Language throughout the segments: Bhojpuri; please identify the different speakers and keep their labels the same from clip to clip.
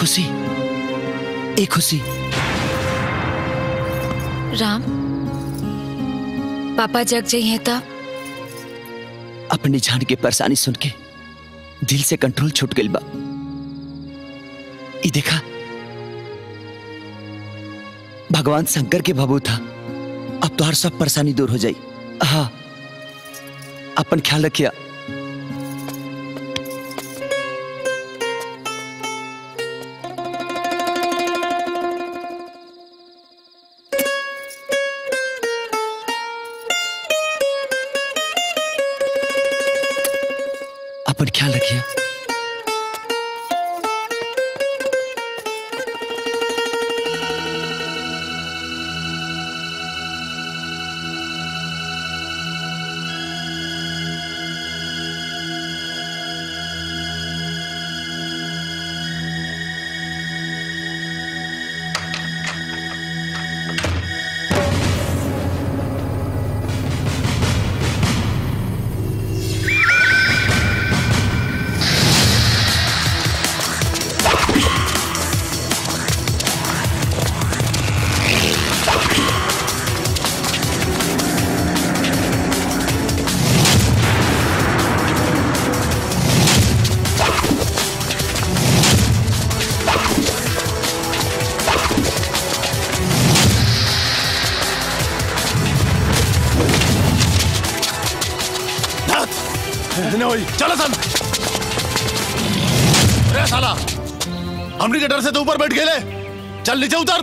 Speaker 1: खुशी, ए खुशी।
Speaker 2: राम, पापा जग जाइए तब
Speaker 1: अपनी जान के परेशानी सुन के दिल से कंट्रोल छूट गई बा। ई देखा, भगवान शंकर के भभू था, अब तो हर सब परेशानी दूर हो जाई। हाँ, अपन ख्याल रखिया। अपन ख्याल रखिए।
Speaker 3: चलो सन। अरे साला, हमनी के डर से तो ऊपर बैठ गए। चल नीचे उतर।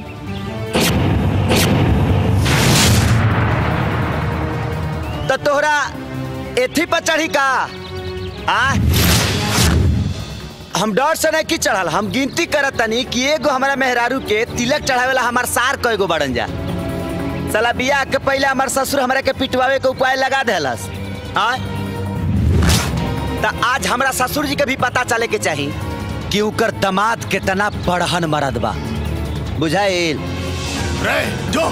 Speaker 1: तो तोहरा एथी पर चढ़ी का? हम डर से नहीं की चढ़ल, हम गिनती करत तनी कि एगो हमारा मेहरारू के तिलक चढ़ावेला हमार सार कएगो बढ़न जा। साला बियाह के पहले हमार ससुर हमरा के पिटवावे के उपाय लगा देलस। तो आज हमरा ससुर जी के भी पता चले के चाहिए कि उकर दमाद कितना बड़हन मरद बा। बुझाइल?
Speaker 3: रे जो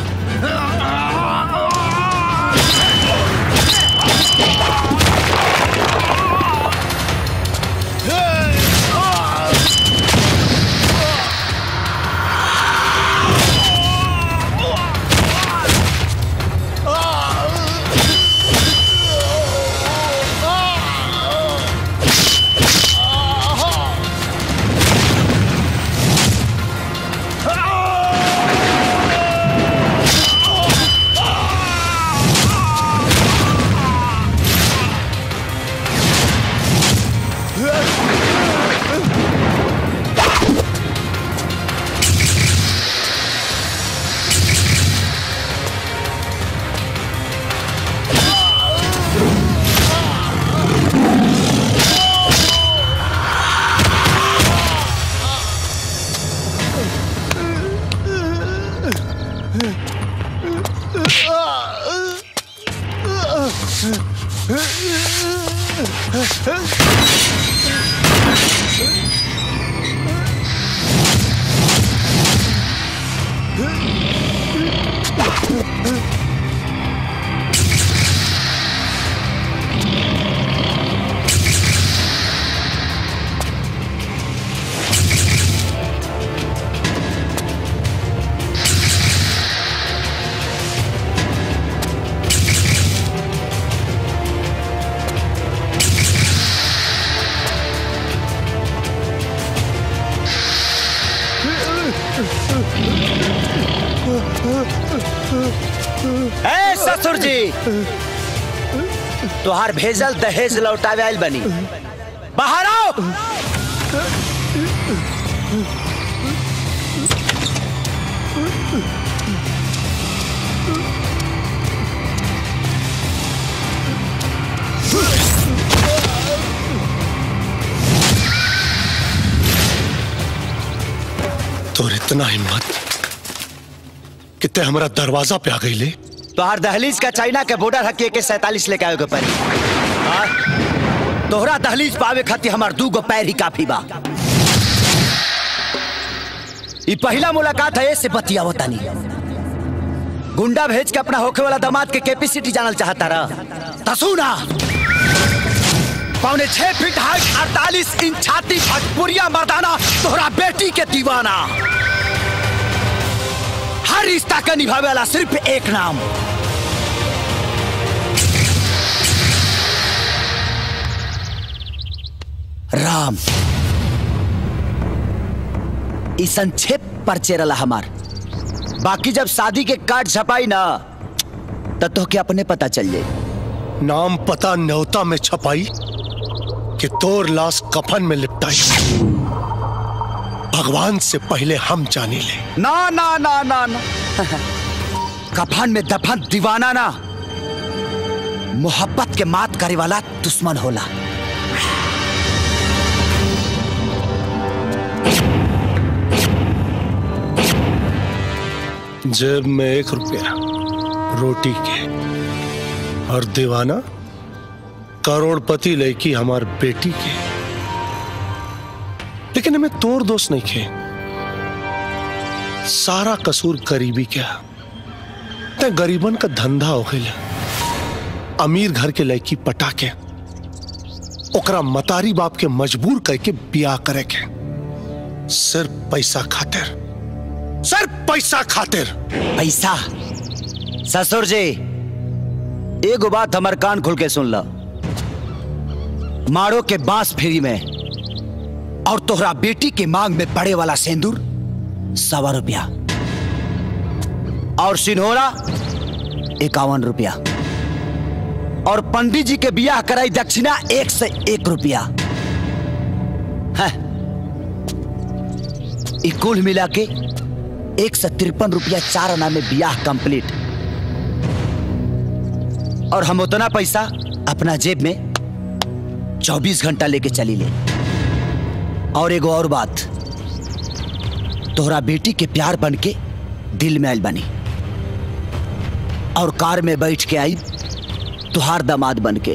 Speaker 1: ससुर जी, तोहार भेजल दहेज लौटावे आइल बनी। बाहर आओ।
Speaker 3: तोर इतना हिम्मत कि ते हमारा दरवाजा पे आ गई ले।
Speaker 1: तोहार दहलीज का चाइना के बॉर्डर हकी के 47 लेके आवे के पड़ी। तोहरा दहलीज पावे खातिर हमार 2 गो पैर ही काफी बा। ई पहला मुलाकात है से बतियावतानी। गुंडा भेज के अपना होखे वाला दामाद के कैपेसिटी जानल चाहता रहा। तसुना 6.25 फीट हाइट, 48 इंच छाती, भटपुरिया मर्दाना, तोहरा बेटी के दीवाना। हर रिश्ता का निभावे वाला सिर्फ एक नाम, राम। इस संक्षेप पर चेरला हमार। बाकी जब शादी के कार्ड छपाई ना तब तो क्या अपने पता चल जाए।
Speaker 3: नाम पता न्योता में छपाई कि तोर लाश कफन में लिपटाई, भगवान से पहले हम जानी ले।
Speaker 1: ना ना ना ना ना कफन में दफन दीवाना ना, मोहब्बत के मात करे वाला दुश्मन होला।
Speaker 3: जेब में 1 रुपया रोटी के और दीवाना करोड़पति लड़की हमार बेटी के। लेकिन हमें तोर दोस्त नहीं खे, सारा कसूर गरीबी क्या ते गरीबन का धंधा हो गया। अमीर घर के लड़की पटा के ओकरा मतारी बाप के मजबूर करके ब्याह करे के, सिर्फ पैसा खातिर, सिर्फ पैसा खातिर।
Speaker 1: पैसा? ससुर जी एगो बात हमार कान खोल के सुन ला। मारो के बांस फ्री में और तोहरा बेटी के मांग में पड़े वाला सिंदूर 100 रुपया और सिन्होरा 51 रुपया और पंडित जी के बियाह कराई दक्षिणा 1 से 1 रुपया। कुल मिला के 153 रुपया 4 आना में बियाह कंप्लीट। और हम उतना पैसा अपना जेब में 24 घंटा लेके चली ले। और एगो और बात, तोहरा बेटी के प्यार बन के दिल में आइल बनी और कार में बैठ के आई तुहार दामाद बन के।